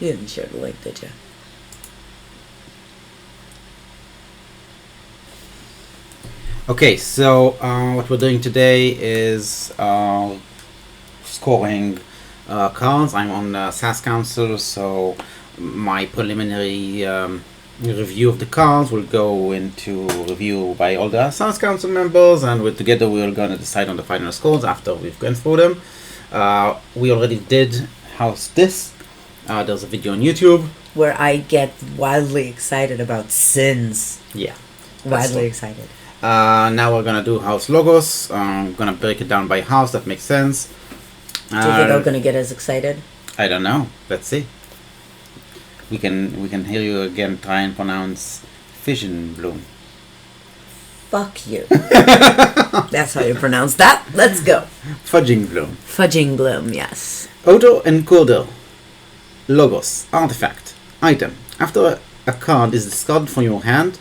You didn't share the link, did you? Okay, so what we're doing today is scoring cards. I'm on SAS Council, so my preliminary review of the cards will go into review by all the SAS Council members, and together we're going to decide on the final scores after we've gone through them. We already did House This. There's a video on YouTube. Where I get wildly excited about sins. Yeah. Wildly excited. Now we're gonna do House Logos. I'm gonna break it down by house. That makes sense. Do you think I'm gonna get as excited? I don't know. Let's see. We can hear you again try and pronounce Fission Bloom. Fuck you. That's how you pronounce that. Let's go. Fudging Bloom. Fudging Bloom, yes. Auto encoder. Logos. Artifact. Item. After a card is discarded from your hand,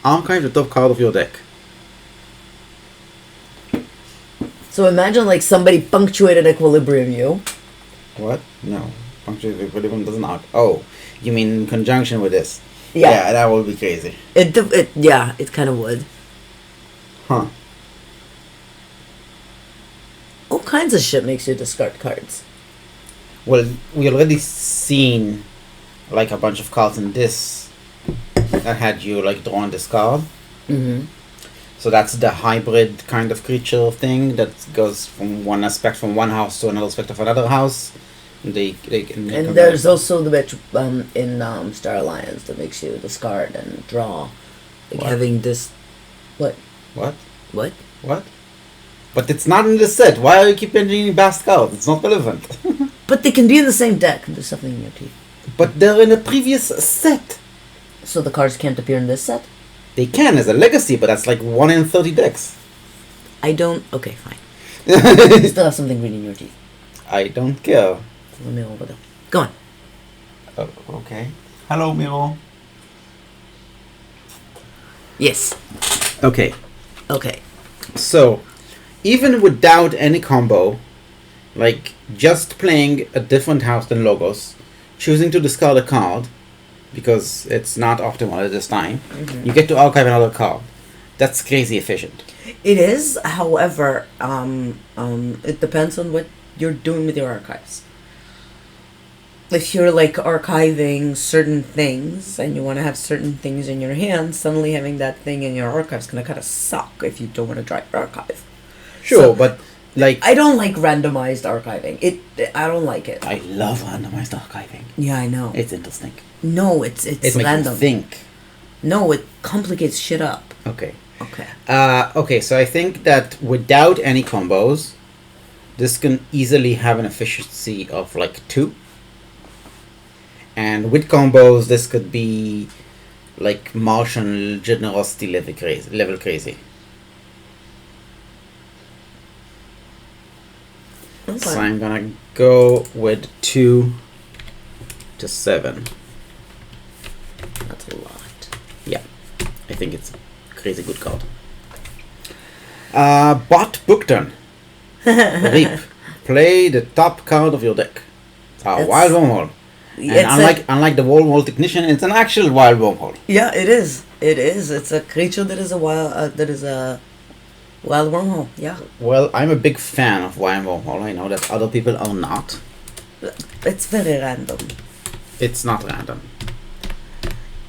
archive the top card of your deck. So imagine like somebody punctuated Equilibrium you. What? No. Punctuated equilibrium doesn't arc. Oh, you mean in conjunction with this? Yeah. Yeah, that would be crazy. It kind of would. Huh. All kinds of shit makes you discard cards. Well, we already seen like a bunch of cards in this that had you like draw and discard. Mm-hmm. So that's the hybrid kind of creature thing that goes from one aspect from one house to another aspect of another house. And there's also the bitch in Star Alliance that makes you discard and draw. Like What? having this... What? What? What? What? But it's not in the set. Why are you keep mentioning best cards? It's not relevant. But they can be in the same deck and do something in your teeth. But they're in a previous set. So the cards can't appear in this set? They can as a legacy, but that's like 1 in 30 decks. I don't... Okay, fine. You still have something green in your teeth. I don't care. Let me over there. Go on. Oh, okay. Hello, Miro. Yes. Okay. Okay. So, even without any combo, like just playing a different house than Logos, choosing to discard a card, because it's not optimal at this time, you get to archive another card. That's crazy efficient. It is, however, it depends on what you're doing with your archives. If you're like archiving certain things and you want to have certain things in your hand, suddenly having that thing in your archive is going to kind of suck if you don't want to drive your archive. Sure, So, but like... I don't like randomized archiving. I don't like it. I love randomized archiving. Yeah, I know. It's interesting. No, it's It makes random. you think. No, it complicates shit up. Okay. Okay. Okay, so I think that without any combos, this can easily have an efficiency of like 2. And with combos, this could be like Martian generosity level crazy. Okay. So I'm gonna go with 2 to 7. That's a lot. Yeah, I think it's a crazy good card. Bot book turn. Reap. Play the top card of your deck. It's a wild wormhole. And unlike the wormhole technician, it's an actual wild wormhole. Yeah, it is. It is. It's a creature that is a wild wormhole. Yeah. Well, I'm a big fan of wild wormhole. I know that other people are not. It's very random. It's not random.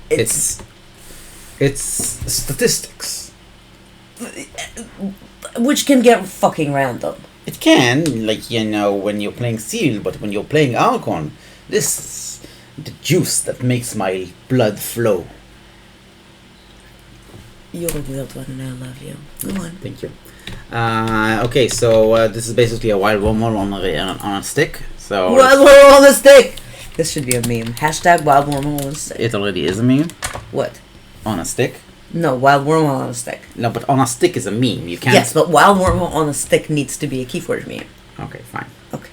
It's statistics. Which can get fucking random. It can, like, you know, when you're playing Seal, but when you're playing Archon, this is the juice that makes my blood flow. You're a weird one and I love you. Go on. Thank you. Okay, so this is basically a wild wormhole on a stick. So Wild wormhole on a stick! This should be a meme. Hashtag wild wormhole on a stick. it already is a meme. What? On a stick? No, wild wormhole on a stick. No, but on a stick is a meme. You can't... Yes, but wild wormhole on a stick needs to be a Keyforge meme. Okay, fine. Okay.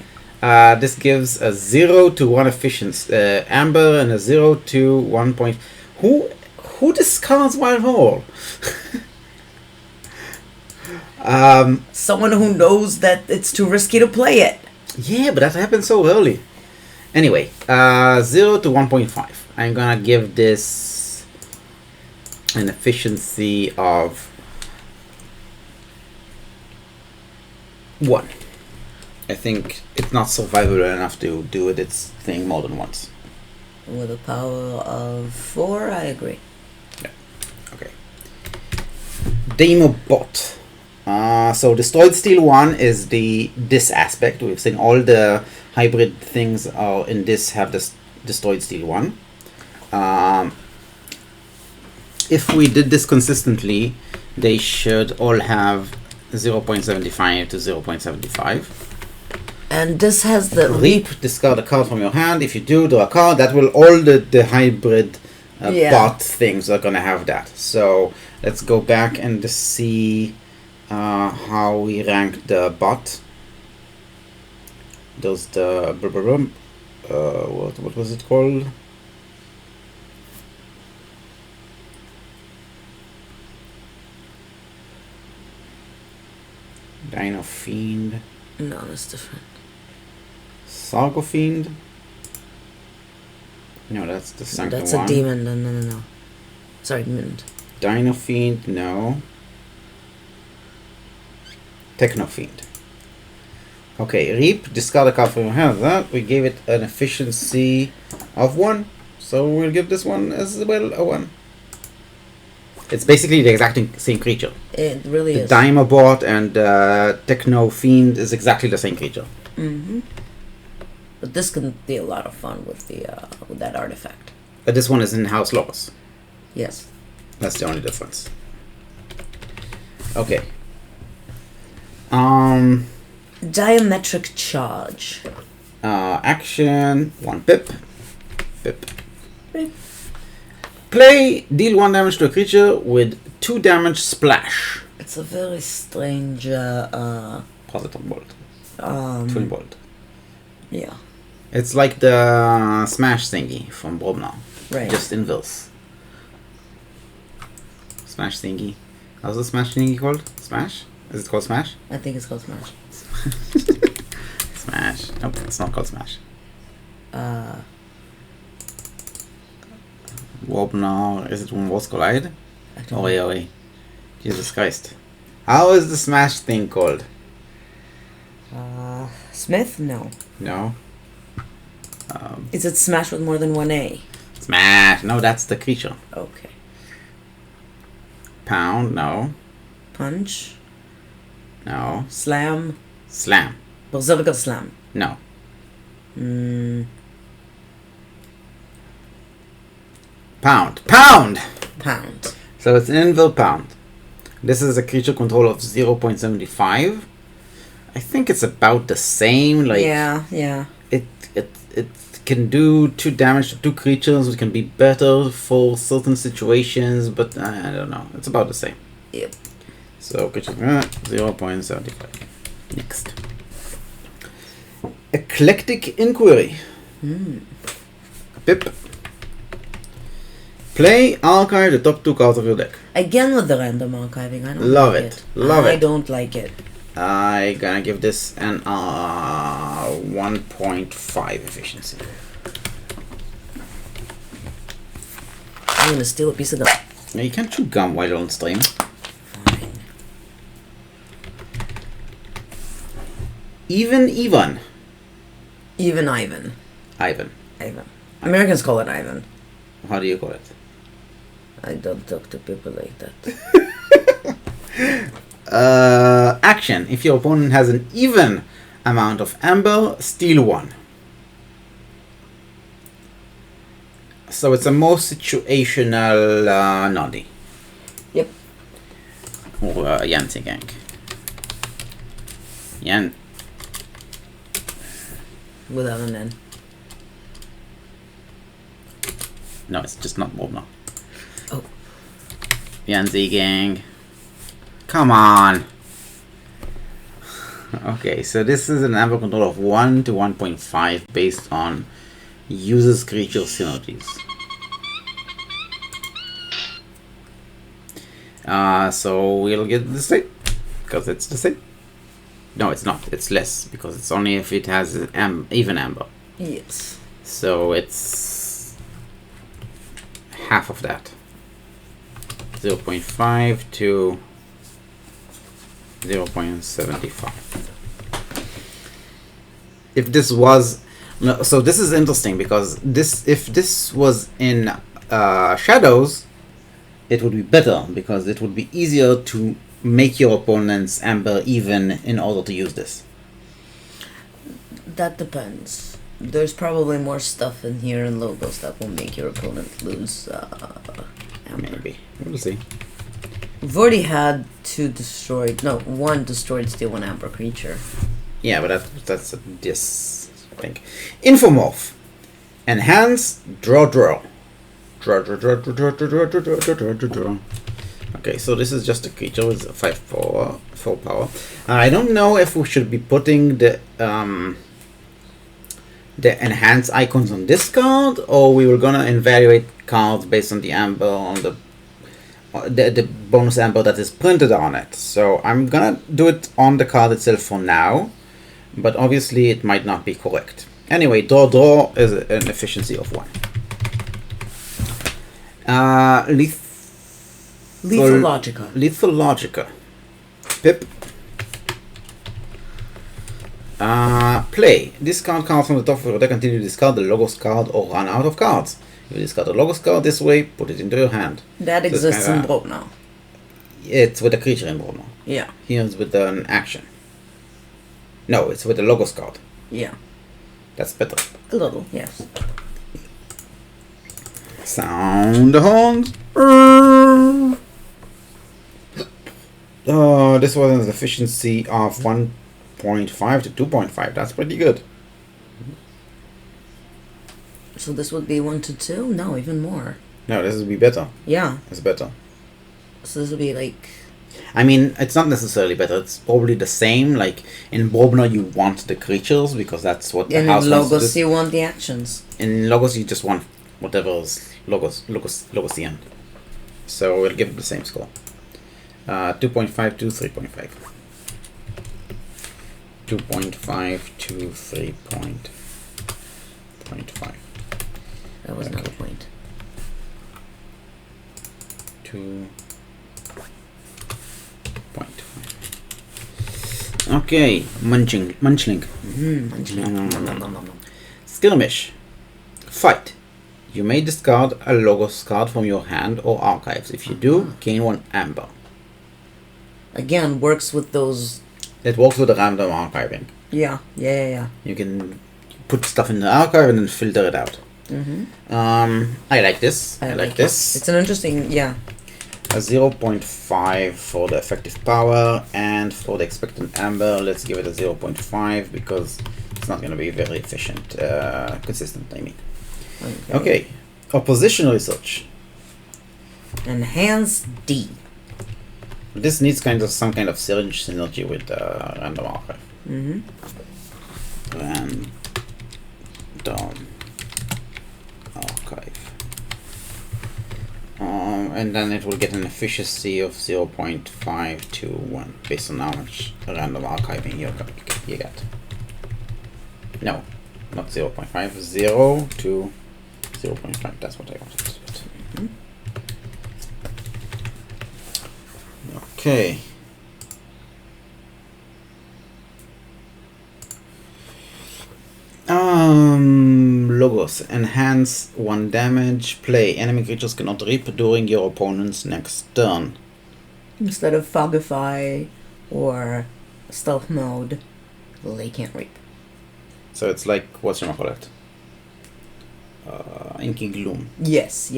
This gives a 0 to 1 efficiency amber and a 0 to 1 point. Who discards wild wormhole? Someone who knows that it's too risky to play it. Yeah, but that happened so early. Anyway, 0 to 1.5. I'm gonna give this an efficiency of 1. I think it's not survivable enough to do its thing more than once. With a power of 4, I agree. Yeah. Okay. Demo bot. So destroyed steel 1 is this aspect. We've seen all the hybrid things are in this have this destroyed steel 1. If we did this consistently, they should all have 0.75 to 0.75. And this has the Reap, discard a card from your hand. If you do, draw a card. That will all the hybrid bot things are gonna have that. So let's go back and just see how we rank the bot. There's the what was it called? Dino Fiend. No, that's different. Sargo Fiend. No, that's the second one. That's a demon. No. Sorry, mint. Dino Fiend, no. Techno Fiend. Okay, Reap, discard a card from your hand. That we gave it an efficiency of 1, so we'll give this one as well a 1. It's basically the exact same creature. It really is. The Dimobot and Techno Fiend is exactly the same creature. Mm-hmm. But this can be a lot of fun with the with that artifact. But this one is in House Logos. Yes. That's the only difference. Okay. Diametric charge. Action 1 pip. Pip. Right. Play, deal 1 damage to a creature with 2 damage splash. It's a very strange Positive bolt. Twin bolt. Yeah. It's like the smash thingy from Brobnar. Right. Just inverse. Smash thingy. How's the smash thingy called? Smash? Is it called smash? I think it's called smash. Smash. Nope, it's not called smash. Brobnar. Is it when Worlds Collide? Oh wait. Jesus Christ. How is the smash thing called? Smith? No. No. Is it smash with more than 1A? Smash. No, that's the creature. Okay. Pound. No. Punch? No. Slam? Slam. Berserker slam? No. Pound. Pound! Pound. So it's an invert pound. This is a creature control of 0.75. I think it's about the same. Like yeah. It can do 2 damage to 2 creatures. It can be better for certain situations, but I don't know. It's about the same. Yep. So creature 0.75. Next. Eclectic Inquiry. Pip. Play, archive the top 2 cards of your deck. Again with the random archiving. I don't Love like it. Love I it. don't like it. I'm gonna give this an 1.5 efficiency. I'm gonna steal a piece of gum. Now, you can't chew gum while you're on stream. Fine. Even. Even Ivan. Ivan. Americans call it Ivan. How do you call it? I don't talk to people like that. Action. If your opponent has an even amount of amber, steal 1. So it's a more situational Noddy. Yep. Or Yancy Gang. Yan. Without an N. No, it's just not Brobnar. Oh. Yancy Gang. Come on. Okay, so this is an amber control of 1 to 1.5 based on uses creature synergies. So we'll get the same because it's the same. No, it's not. It's less because it's only if it has even amber. Yes. So it's half of that. 0.5 to 0.75. If this was no, so this is interesting because if this was in shadows, it would be better because it would be easier to make your opponent's amber even in order to use this. That depends. There's probably more stuff in here in logos that will make your opponent lose amber. Maybe. We'll see. We've already had one destroyed steel 1 amber creature. Yeah, but that's this thing. Infomorph. Enhance, draw. Draw. Okay, so this is just a creature with 4 power. I don't know if we should be putting the enhance icons on this card, or we were gonna evaluate cards based on the amber on the bonus amber that is printed on it. So I'm gonna do it on the card itself for now, but obviously it might not be correct. Anyway, draw is an efficiency of 1. Lethalogica. Pip. Play. Discard cards from the top of your deck until you discard the Logos card or run out of cards. If you discard the Logos card this way, put it into your hand. That exists in Broke now. It's with a creature in Broke now. Yeah. Here's with an action. No, it's with the Logos card. Yeah. That's better. A little, yes. Sound the horns. This was an efficiency of 1.5 to 2.5. That's pretty good. So this would be 1 to 2? No, even more. No, this would be better. Yeah. It's better. So this would be like... I mean, it's not necessarily better. It's probably the same. Like, in Bobna, you want the creatures because that's what the house wants to do. In Logos, you want the actions. In Logos, you just want whatever's Logosian. So we'll give it the same score. 2.5 to 3.5. 2.5 to 3.5. That was not a point. 2.5. Okay, Munchling. Munchling. Skirmish. Fight. You may discard a Logos card from your hand or archives. If you do, gain 1 amber. Again, works with those... It works with the random archiving. Yeah. You can put stuff in the archive and then filter it out. I like this. I like this. It's an interesting, yeah. A 0.5 for the effective power, and for the expectant amber, let's give it a 0.5 because it's not going to be very efficient, consistent, I mean. Okay. Opposition research. Enhance D. This needs some kind of synergy with random archive. Random archive. And then it will get an efficiency of 0.5 to 1 based on how much random archiving you get. No, not 0.5, 0 to 0.5. That's what I wanted. Okay. Logos. Enhance 1 damage. Play. Enemy creatures cannot reap during your opponent's next turn. Instead of Fogify or Stealth Mode, they can't reap. So it's like, whatchamacallit? Inky Gloom. Yes.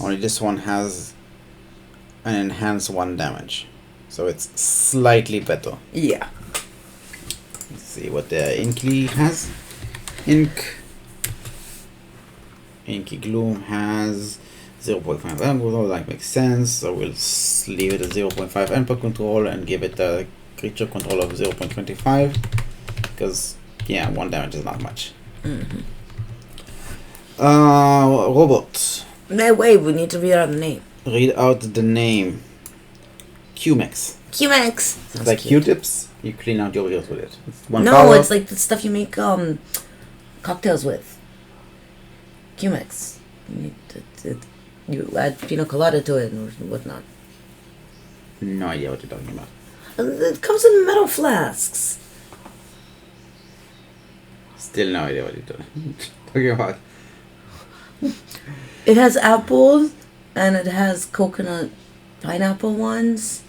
Only this one has an enhanced 1 damage. So it's slightly better. Yeah. Let's see what the Inky has. Inky Gloom has 0.5 Emperor, that makes sense. So we'll leave it at 0.5 Emperor control and give it a creature control of 0.25 because, yeah, 1 damage is not much. Robot. No, wait, we need to read out the name. Read out the name. Q-Mex. Q-Mex. It's like Q-tips. You clean out your ears with it. It's 1 no, power. It's like the stuff you make cocktails with. Q-Mix. You add pina colada to it or whatnot. No idea what you're talking about. It comes in metal flasks. Still no idea what you're talking about. It has apples and it has coconut pineapple ones.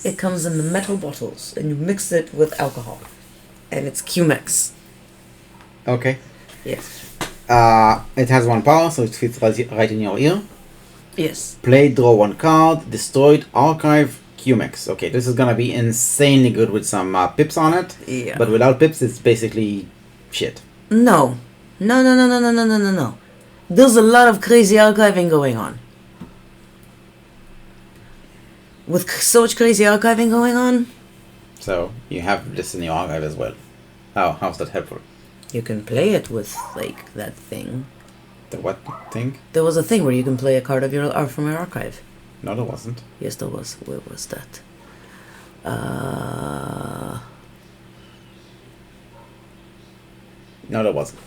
It comes in the metal bottles and you mix it with alcohol. And it's Q-Mix. Okay. Yes. It has one power, so it fits right in your ear. Yes. Play, draw one card, destroyed, archive, Q-Mix. Okay, this is gonna be insanely good with some pips on it. Yeah. But without pips, it's basically shit. No. No. There's a lot of crazy archiving going on. With so much crazy archiving going on, So you have this in your archive as well. How's that helpful? you can play it with, like, that thing. The what thing? There was a thing where you can play a card from your archive. No, there wasn't. Yes, there was. Where was that? No, there wasn't.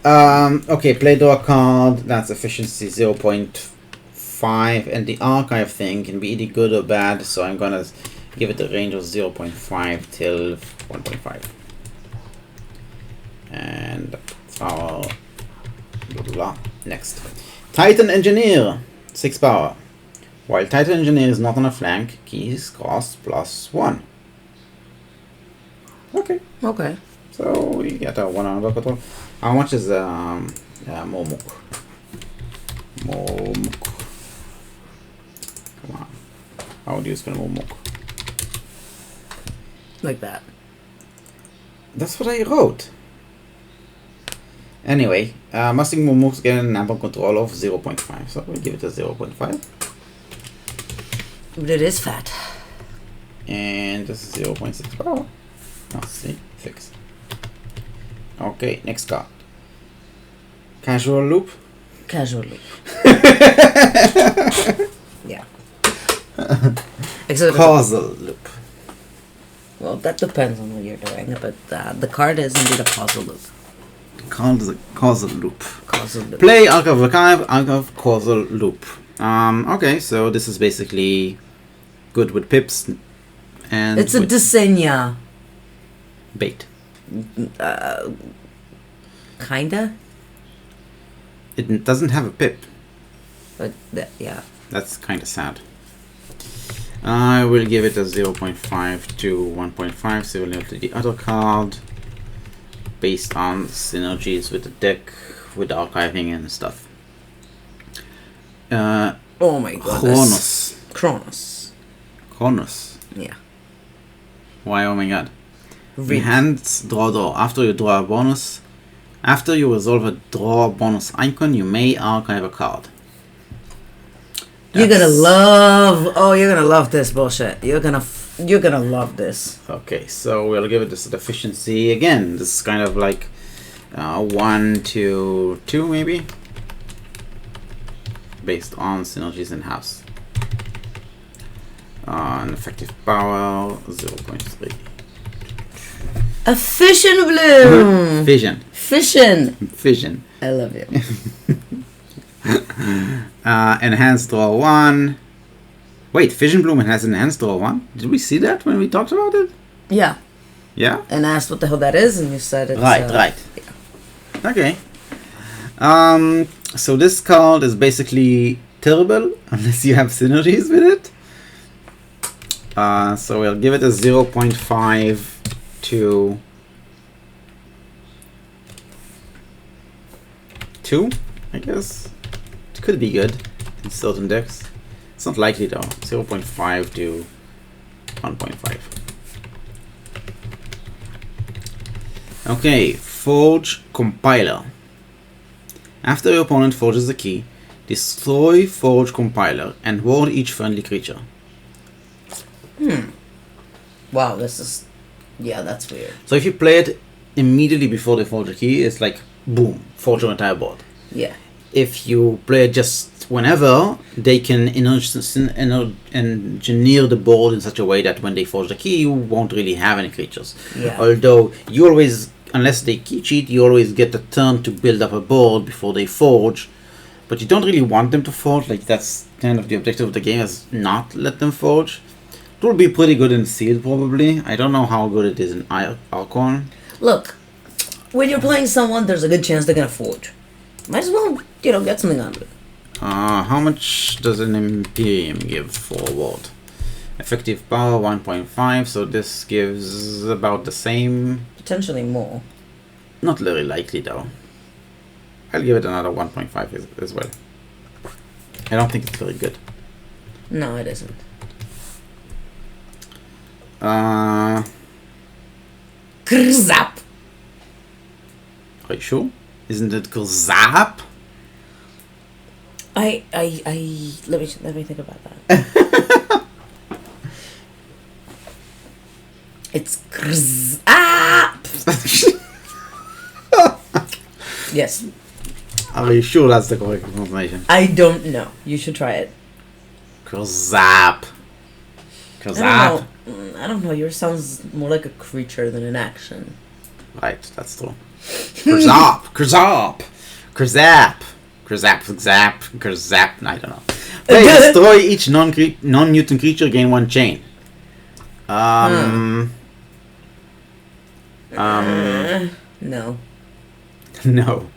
Okay, play, draw a card. That's efficiency 0.5, and the archive thing can be either good or bad. So I'm gonna give it a range of 0.5 till 1.5. And our blah blah blah. Next, Titan Engineer, 6 power. While Titan Engineer is not on a flank, keys cost +1. Okay. Okay. So we get a 1 on control. How much is Momuk? Momuk. Come on. How would you spell Momuk? Like that. That's what I wrote. Anyway, Mustang Momuk's get an ample control of 0.5, so we'll give it a 0.5. But it is fat. And this is 0.6 power. Oh, see, fix. Okay, next card. Casual loop. Casual loop. Yeah. Except Causal loop. well, that depends on what you're doing, but the card is indeed a causal loop. Causal loop. Causal loop. Play archive causal loop. Okay, so this is basically good with pips and It's a with Desenia. bait. Kinda? It doesn't have a pip. But, yeah. That's kind of sad. I will give it a 0.5 to 1.5 similar to the other card, based on synergies with the deck, with archiving and stuff. Oh my goodness. Kronos. Yeah. Why? Oh my god. Read. Hands, draw. After you draw a bonus, after you resolve a draw bonus icon, you may archive a card. You're gonna love this bullshit. You're gonna love this. Okay, so we'll give it this efficiency again. This is kind of like 1 to 2 maybe, based on synergies in house. An effective power 0.3. A fission bloom. Fission. I love you. Enhanced draw 1. Wait, Fission Bloom has enhanced draw 1? Did we see that when we talked about it? Yeah. Yeah? And asked what the hell that is, and you said it's... Right. Yeah. Okay. So this card is basically terrible, unless you have synergies with it. So we'll give it a 0.5 to 2, I guess. It could be good in certain decks. It's not likely though. 0.5 to 1.5. Okay, Forge Compiler. After your opponent forges a key, destroy Forge Compiler and ward each friendly creature. Wow, this is... Yeah, that's weird. So if you play it immediately before they forge a key, it's like, boom, forge your entire board. Yeah. If you play it just whenever, they can engineer the board in such a way that when they forge the key, you won't really have any creatures. Yeah. Although you always unless they key cheat, you always get a turn to build up a board before they forge. But you don't really want them to forge. Like, that's kind of the objective of the game, is not let them forge. It will be pretty good in sealed, probably. I don't know how good it is in Archon. Look, when you're playing someone, there's a good chance they're gonna forge. Might as well, get something out of it. How much does an Imperium give for a ward? Effective power 1.5, so this gives about the same. Potentially more. Not very likely, though. I'll give it another 1.5 as well. I don't think it's very good. No, it isn't. Grzap! Are you sure? Isn't it Grzap? Let me think about that. It's Grzap! Yes. Are you sure that's the correct pronunciation? I don't know. You should try it. Grzap. Grzap. I don't know. Yours sounds more like a creature than an action. Right, that's true. Grzap. Grzap. Grzap. Grzap. Grzap. Grzap. I don't know. Play, destroy each non-mutant creature, gain 1 chain. No. No. No.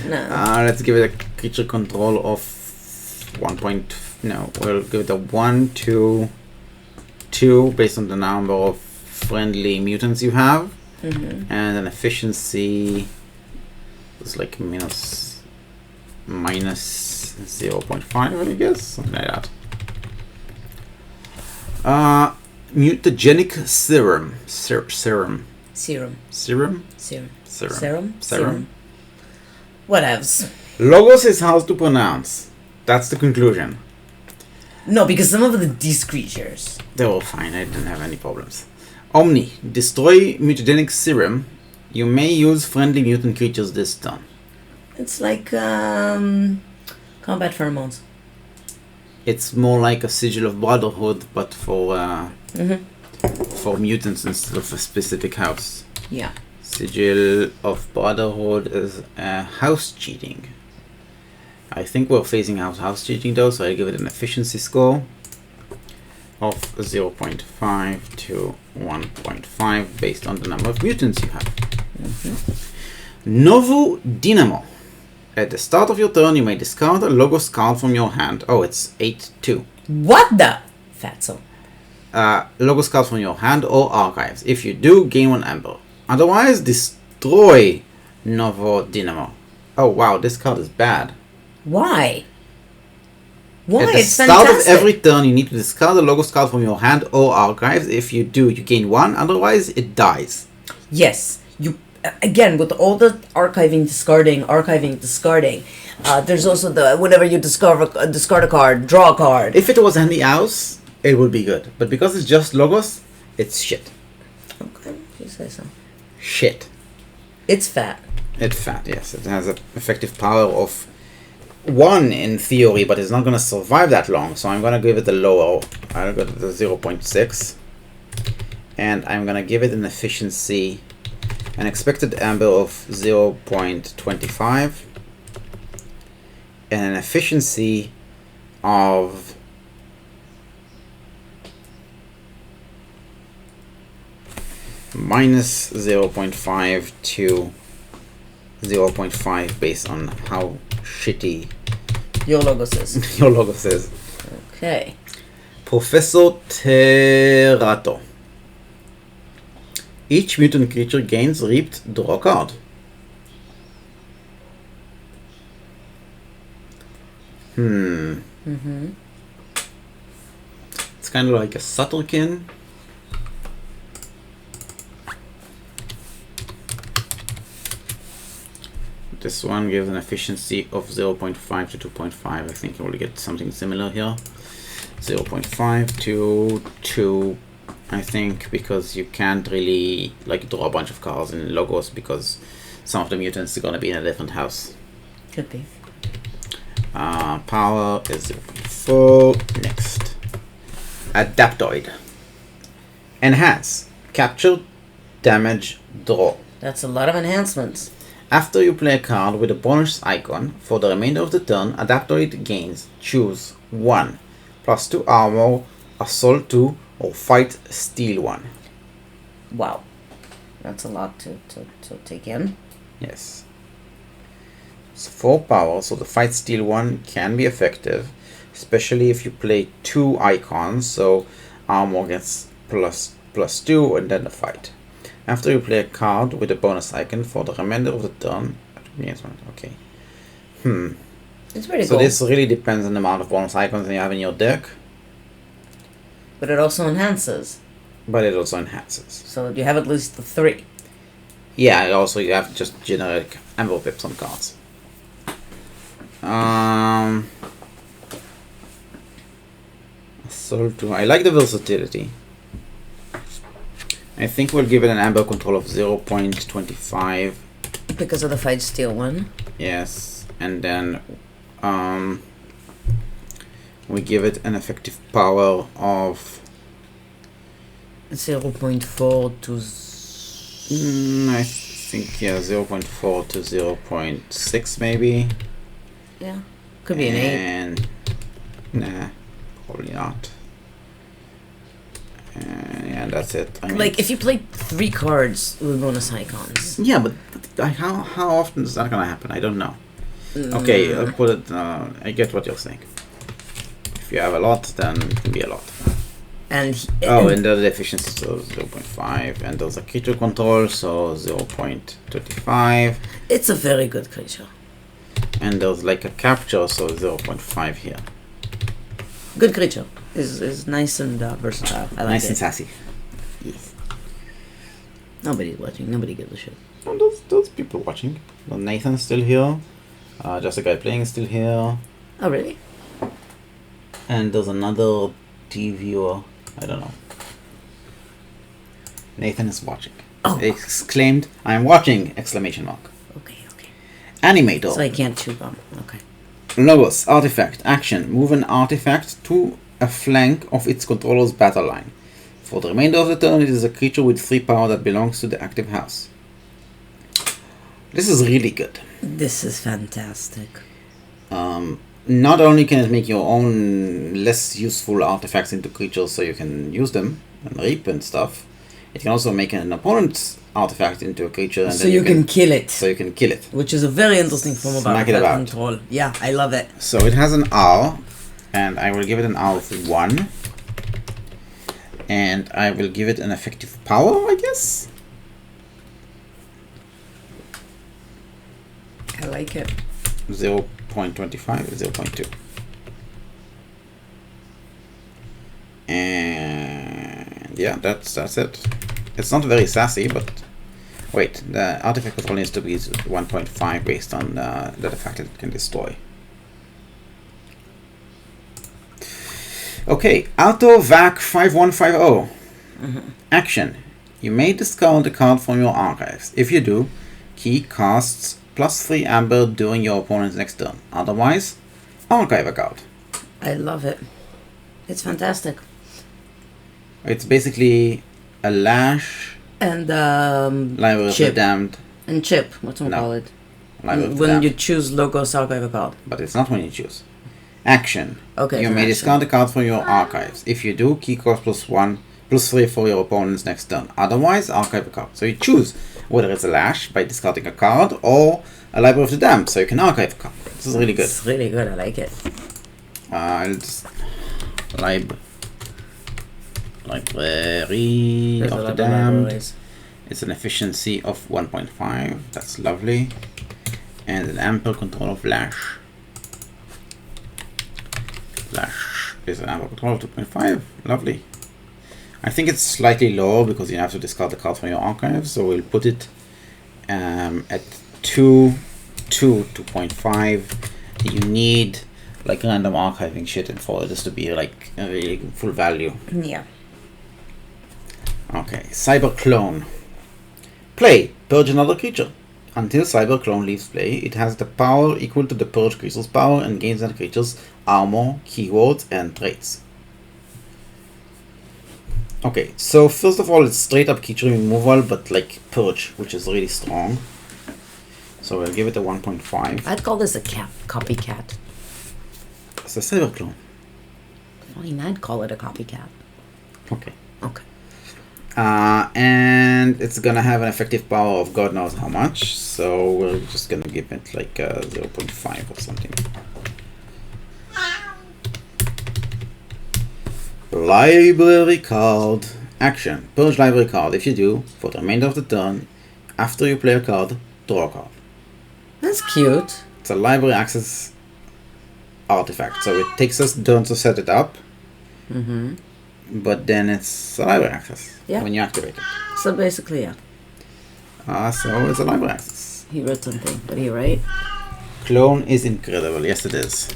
Let's give it a creature control of 1. No, we'll give it a 1, 2, 2 based on the number of friendly mutants you have, and an efficiency is like minus 0.5, I guess, something like that. Mutagenic serum. Serum. Whatevs. Logos is hard to pronounce. That's the conclusion. No, because some of these creatures. They were fine. I didn't have any problems. Omni. Destroy mutagenic serum. You may use friendly mutant creatures this turn. It's like combat pheromones. It's more like a sigil of brotherhood, but for mutants instead of a specific house. Yeah. Sigil of brotherhood is house cheating. I think we're phasing out house cheating though, so I'll give it an efficiency score of 0.5 to 1.5 based on the number of mutants you have. Novo Dynamo. At the start of your turn, you may discard a Logos card from your hand. Oh, it's 8-2. What the? Fatso. Logos card from your hand or archives. If you do, gain 1 amber. Otherwise, destroy Novo Dynamo. Oh wow, this card is bad. Why? Why? At the It's start fantastic. of every turn, you need to discard a Logos card from your hand or archives. If you do, you gain 1. Otherwise, it dies. Yes. You again with all the archiving, discarding. There's also the whenever you discard a card, draw a card. If it was any house, it would be good. But because it's just Logos, it's shit. Okay, if you say so. Shit. It's fat. It's fat, yes. It has an effective power of 1 in theory, but it's not going to survive that long. So I'm going to give it a lower. I'll go to the 0.6. And I'm going to give it an efficiency, an expected amber of 0.25. And an efficiency of minus 0.5 to 0.5 based on how shitty Your Logos is. your logo says. Okay. Professor Terrato. Each mutant creature gains reaped, draw a card. It's kind of like a Subtlekin. This one gives an efficiency of 0.5 to 2.5. I think you will get something similar here. 0.5 to 2, I think, because you can't really like draw a bunch of cards in Logos because some of the mutants are going to be in a different house. Could be. Power is 0.4. Next. Adaptoid. Enhance. Capture, damage, draw. That's a lot of enhancements. After you play a card with a bonus icon, for the remainder of the turn, Adaptoid gains. Choose 1, +2 armor, assault 2, or fight steel 1. Wow. That's a lot to take in. Yes. It's 4 power, so the fight steel 1 can be effective, especially if you play 2 icons, so armor gets +2 and then the fight. After you play a card with a bonus icon for the remainder of the turn. Okay. It's pretty So cool. this really depends on the amount of bonus icons you have in your deck, But it also enhances. but it also enhances. So you have at least 3. Yeah, also you have just generic envelope pips on cards. Assault 2. I like the versatility. I think we'll give it an amber control of 0.25. Because of the fight steel 1. Yes, and then we give it an effective power of 0.4 to... I think, yeah, 0.4 to 0.6 maybe. Yeah. Could be an 8. And nah, probably not. Yeah, that's it. I mean, Like, if you play 3 cards with bonus icons. yeah, but how often is that gonna happen? I don't know. Okay, I'll put it. I get what you're saying. If you have a lot, then it can be a lot. And And the efficiency so 0.5, and there's a creature control, so 0.25, it's a very good creature. and there's like a capture, so 0.5 here. Good creature. Is nice and versatile. I like Nice it. and sassy. Yes. Nobody's watching. Nobody gives a shit. Oh, those people watching. Well, Nathan's still here. Just a guy playing is still here. Oh, really? And there's another TV viewer. I don't know. Nathan is watching. Oh. Exclaimed, "I'm watching!" Exclamation mark. Okay. Animator. So I can't chew gum. Okay. Logos, artifact, action. Move an artifact to a flank of its controller's battle line. For the remainder of the turn, it is a creature with 3 power that belongs to the active house. This is really good. This is fantastic. Not only can it make your own less useful artifacts into creatures so you can use them and reap and stuff, it can also make an opponent's artifact into a creature and So then you can kill it. So you can kill it. Which is a very interesting form of Smack it artifact about. control. Yeah, I love it. So it has an R, and I will give it an R of 1. And I will give it an effective power, I guess? I like it. 0.25, 0.2. And yeah, that's it. It's not very sassy, but wait, the artifact control needs to be 1.5 based on the fact that it can destroy. Okay, Auto Vac 5150. Action. You may discard a card from your archives. If you do, Key casts +3 amber during your opponent's next turn. Otherwise, archive a card. I love it. It's fantastic. It's basically a Lash, And Library of the Chip. Damned, And chip. What's one No. call it? Library of the When Damned. you choose Logos archive a card. But it's not when you choose. Action. Okay. You it's an may action. discard a card from your archives. If you do, key cost +3 for your opponent's next turn. Otherwise, archive a card. So you choose whether it's a Lash by discarding a card or a Library of the Damned, so you can archive a card. This is really good. It's really good. I like it. I'll just Library There's a of lot the of Damned. libraries. It's an efficiency of 1.5. That's lovely. And an ample control of Lash. Lash is an ample control of 2.5. Lovely. I think it's slightly lower because you have to discard the card from your archive. So we'll put it at 2.5. You need like random archiving shit and for this to be like a really full value. Yeah. Okay, Cyber Clone. Play. Purge another creature. Until Cyber Clone leaves play, it has the power equal to the purge creature's power and gains that creature's armor, keywords, and traits. Okay, so first of all, it's straight up keytree removal, but like purge, which is really strong. So we'll give it a 1.5. I'd call this a copycat. It's a cyber clone. Fine, I'd call it a copycat. Okay. Okay. And it's gonna have an effective power of God knows how much, so we're just gonna give it like a 0.5 or something. Library card. Action. Purge library card. If you do, for the remainder of the turn, after you play a card, draw a card. That's cute. It's a library access artifact, so it takes us a turn to set it up. Mm-hmm. But then it's a library access when you activate it. So basically, yeah. So it's a library access. He wrote something. What did he write? Clone is incredible. Yes, it is.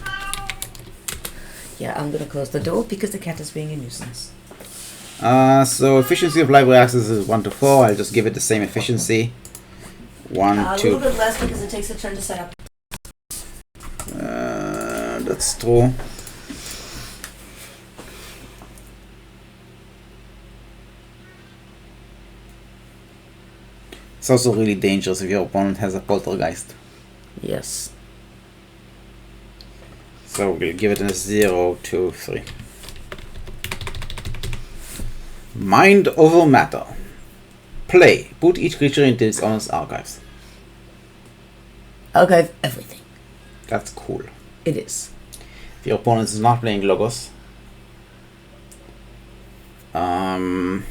Yeah, I'm gonna close the door because the cat is being a nuisance. So efficiency of library access is 1 to 4. I'll just give it the same efficiency. 1, 2. A little bit less because it takes a turn to set up. That's true. It's also really dangerous if your opponent has a poltergeist. Yes. So we'll give it a 0, 2, 3. Mind over matter. Play. Put each creature into its owner's archives. Archive everything. That's cool. It is. If your opponent is not playing Logos, that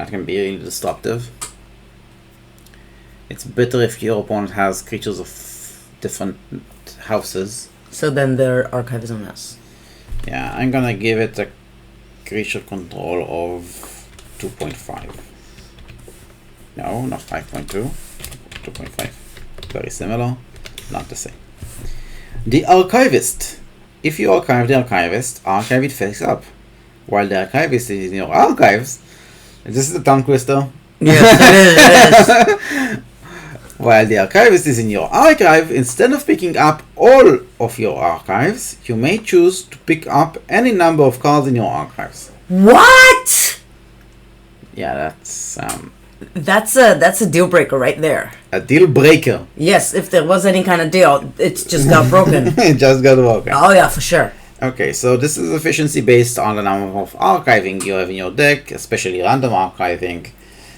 can be really disruptive. It's better if your opponent has creatures of different houses. So then their archive is a mess. Yeah, I'm gonna give it a creature control of 2.5. No, not 5.2. 2.5. Very similar, not the same. The Archivist. If you archive the Archivist, archive it face up. While the Archivist is in your archives, this is the tongue twister. Yes, it is. While the Archivist is in your archive, instead of picking up all of your archives, you may choose to pick up any number of cards in your archives. What? Yeah, That's a deal breaker right there. a deal breaker. Yes, if there was any kind of deal, it's just got broken. It just got broken. Oh yeah, for sure. Okay, so this is efficiency based on the number of archiving you have in your deck, especially random archiving.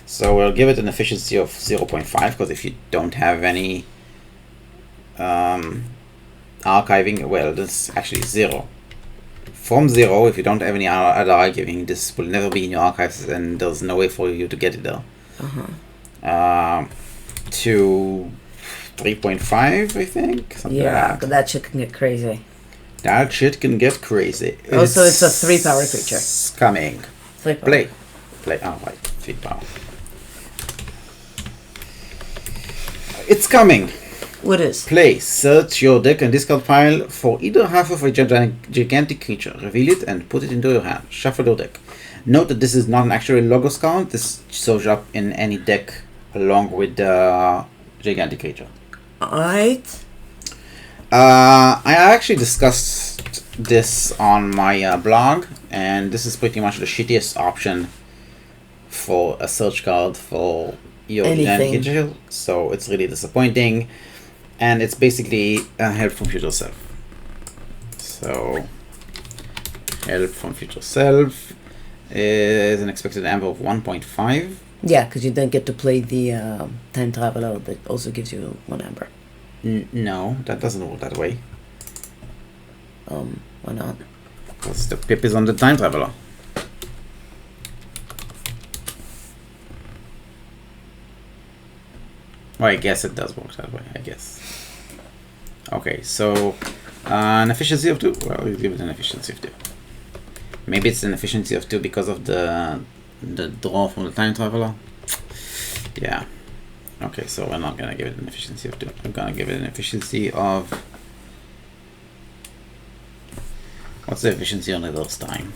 So we'll give it an efficiency of 0.5, because if you don't have any archiving, well, this is actually 0. From 0, if you don't have any other archiving, this will never be in your archives, and there's no way for you to get it there. To 3.5, I think. Something Yeah, like that. that shit can get crazy. That shit can get crazy. Also, it's a 3-power creature. It's coming. 3-power. Play. Oh, right. 3 power. It's coming. What is? Play. Search your deck and discard pile for either half of a gigantic creature. Reveal it and put it into your hand. Shuffle your deck. Note that this is not an actual Logos card. This shows up in any deck along with the gigantic creature. Alright. I actually discussed this on my blog, and this is pretty much the shittiest option for a search card for your gigantic creature. So it's really disappointing, and it's basically help from future self. So help from future self is an expected amber of 1.5. Yeah, because you then get to play the time traveler that also gives you 1 amber. No, that doesn't work that way. Why not? Because the pip is on the time traveler. Well, I guess it does work that way, I guess. Okay, so an efficiency of 2. Well, we'll give it an efficiency of 2. Maybe it's an efficiency of 2 because of the draw from the time traveler. Yeah. Okay, so we're not gonna give it an efficiency of 2. We're gonna give it an efficiency of... What's the efficiency on reverse time?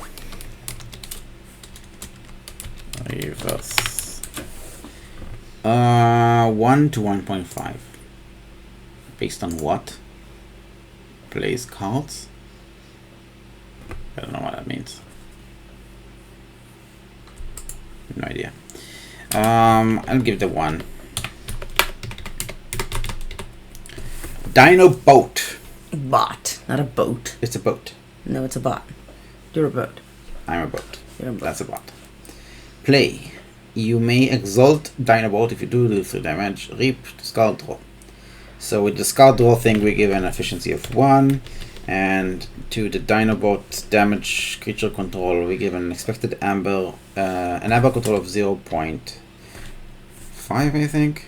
Reverse. 1 to 1.5. Based on what? Plays cards? I don't know what that means. No idea. I'll give it a 1. Dino boat. Bot, not a boat. It's a boat. No, it's a bot. You're a boat. I'm a boat. You're a boat. That's a bot. Play. You may exalt Dino boat if you do 3 damage. Reap, discard, draw. So with the discard draw thing, we give an efficiency of 1. And to the Dinobot damage creature control, we give an expected amber control of 0.5, I think.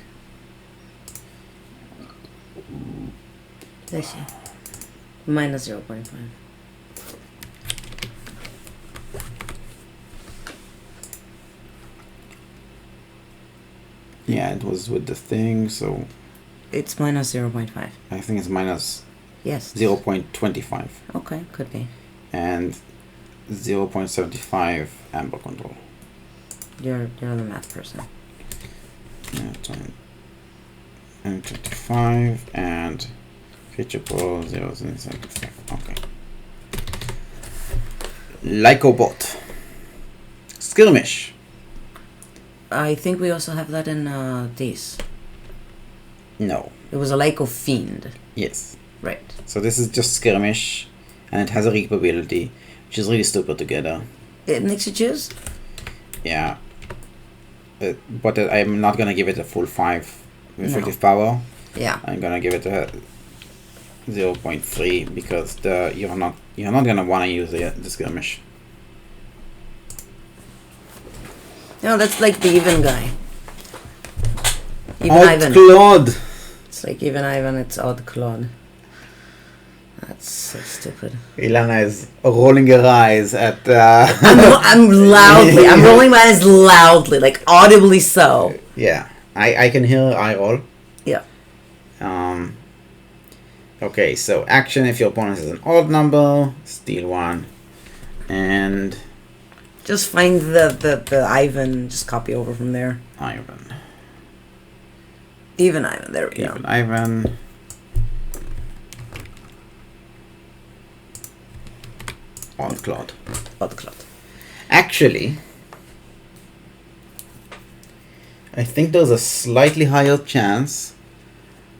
Let's see. Minus 0.5. Yeah, it was with the thing, so It's minus 0.5. I think it's minus Yes. 0.25 Okay, could be. and 0.75 amber control. You're the math person. Yeah, and 25 and creature pool 0.75. Okay. Lycobot. Skirmish. I think we also have that in these. No. It was a Lyco Fiend. Yes. Right. So this is just skirmish, and it has a reap ability, which is really stupid together. It makes you choose? Yeah. But I'm not gonna give it a full 5 effective power. Yeah. I'm gonna give it a 0.3 because you're not gonna wanna use the skirmish. No, that's like the even guy. Even Odd Ivan. Claude. It's like even Ivan, it's Odd Claude. That's so stupid. Ilana is rolling her eyes at. I'm loudly. I'm rolling my eyes loudly, like audibly so. Yeah, I can hear her eye roll. Yeah. Okay, so action if your opponent has an odd number, steal 1, and Just find the Ivan, just copy over from there. Ivan. Even Ivan, there we go. Even Ivan. Odd Claude. Odd Claude. Actually, I think there's a slightly higher chance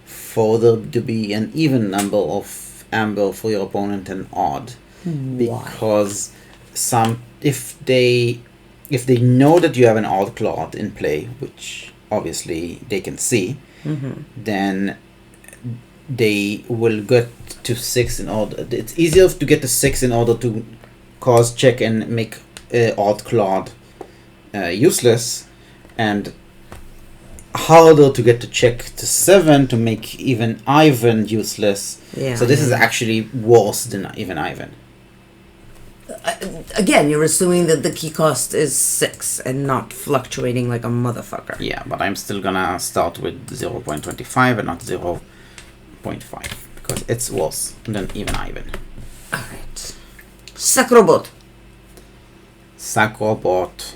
for there to be an even number of amber for your opponent than odd. Why? Because if they know that you have an odd Claude in play, which obviously they can see, then they will get to 6 in order. It's easier to get to 6 in order to cause check and make odd Claude useless, and harder to get to check to 7 to make even Ivan useless. Yeah. So this is actually worse than even Ivan. Again, you're assuming that the key cost is 6 and not fluctuating like a motherfucker. Yeah, but I'm still gonna start with 0.25 and not 0.5 because it's worse than even Ivan. Alright. Sacrobot. Sacrobot.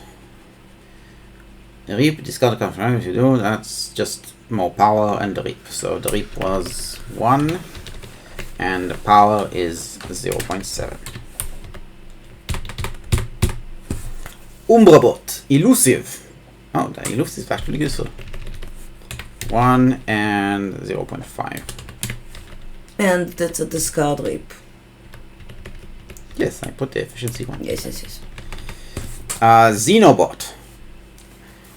Reap, discard a card. If you do, that's just more power and the reap. So the reap was 1 and the power is 0.7. Umbrabot. Elusive. Oh, the elusive is actually useful. 1 and 0.5. And that's a discard reap. Yes, I put the efficiency 1. Yes. Xenobot.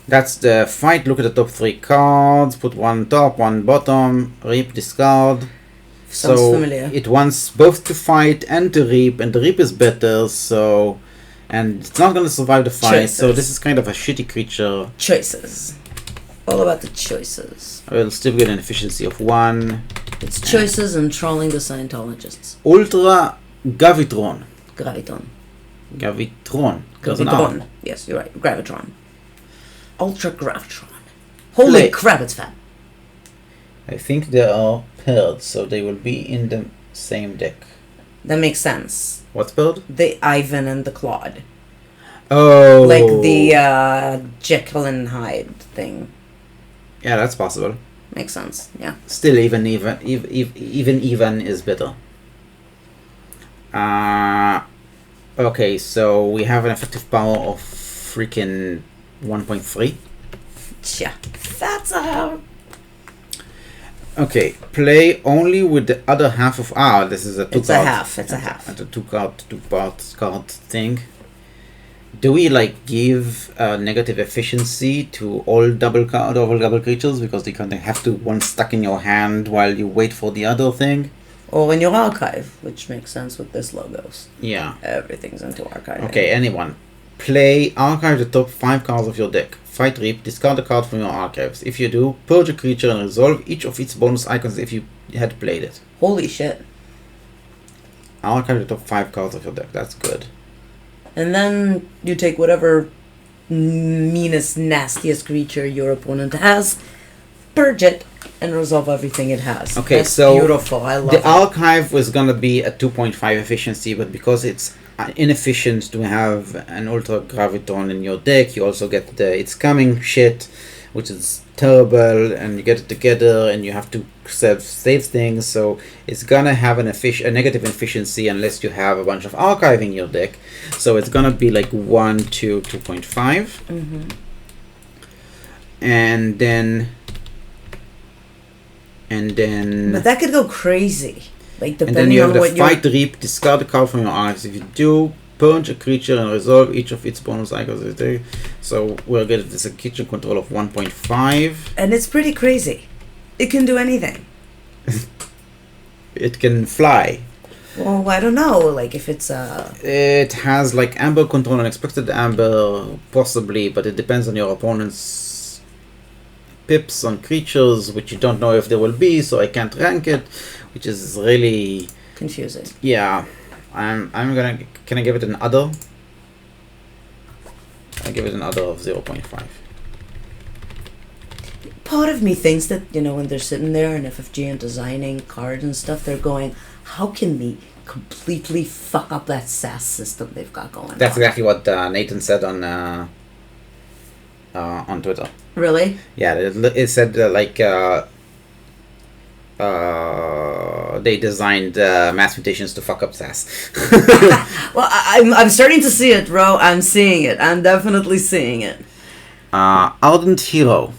That's the fight. Look at the top 3 cards. Put 1 top, 1 bottom. Reap, discard. Sounds so familiar. It wants both to fight and to reap, and the reap is better, so... And it's not going to survive the fight, Choices. so this is kind of a shitty creature. Choices. All about the choices. I will still get an efficiency of 1. It's choices and trolling the Scientologists. Ultra Gravitron. Graviton. Gravitron. There's an R. Gravitron. Yes, you're right. Gravitron. Ultra Gravitron. Holy Play. crap, it's fat. I think they are paired, so they will be in the same deck. That makes sense. What's paired? The Ivan and the Claude. Oh. Like the Jekyll and Hyde thing. Yeah, that's possible. Makes sense, yeah. Still, even is better. Okay, so we have an effective power of freaking 1.3. Yeah, that's a... Okay, play only with the other half of... this is a two It's card. a half, it's a half. It's a two card thing. Do we like give negative efficiency to all double creatures because they kind of have to one stuck in your hand while you wait for the other thing? Or in your archive, which makes sense with this logos. Yeah. Everything's into archive. Okay, anyone. Play archive the top 5 cards of your deck. Fight Reap, discard a card from your archives. If you do, purge a creature and resolve each of its bonus icons if you had played it. Holy shit. Archive the top 5 cards of your deck. That's good. And then you take whatever meanest, nastiest creature your opponent has, purge it, and resolve everything it has. Okay, that's so beautiful. I love the it. archive was gonna be a 2.5 efficiency, but because it's inefficient to have an Ultra Graviton in your deck, you also get the It's Coming shit, which is terrible, and you get it together, and you have to save things, so it's gonna have a negative efficiency unless you have a bunch of archive in your deck. So it's gonna be like 1 to 2.5. Mm-hmm. And then But that could go crazy. Like, and then depending you have on the what you're... Fight Reap, discard a card from your archives. If you do, purge a creature and resolve each of its bonus icons. So we'll get this a creature control of 1.5. And it's pretty crazy. It can do anything. It can fly. Well, I don't know. Like, if it's a... It has like amber control, unexpected amber, possibly, but it depends on your opponent's pips on creatures, which you don't know if there will be, so I can't rank it, which is really confusing. Yeah. I'm gonna... Can I give it an other? I give it an other of 0.5. Part of me thinks that, you know, when they're sitting there in FFG and designing cards and stuff, they're going, how can we completely fuck up that SAS system they've got going That's on? exactly what Nathan said on Twitter. Really? Yeah, it said they designed mass mutations to fuck up SAS. Well, I'm starting to see it, bro. I'm seeing it. I'm definitely seeing it. Ardent Hero.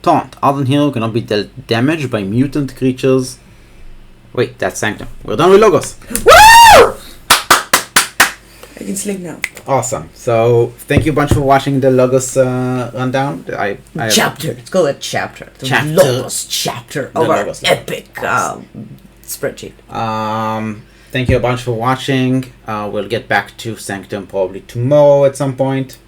Taunt. Ardent Hero cannot be dealt damage by mutant creatures. Wait, that's Sanctum. We're done with logos. Woo! I can sleep now. Awesome. So, thank you a bunch for watching the logos rundown. Chapter. It's called a chapter. The Chapter. Logos chapter of our Logos epic spreadsheet. Thank you a bunch for watching. We'll get back to Sanctum probably tomorrow at some point.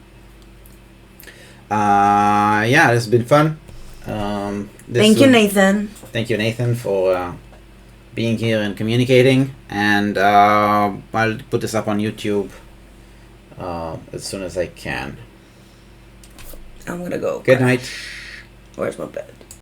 Yeah, this has been fun. Thank you, Nathan. Thank you, Nathan, for being here and communicating. And I'll put this up on YouTube as soon as I can. I'm gonna go. Good night. Where's my bed?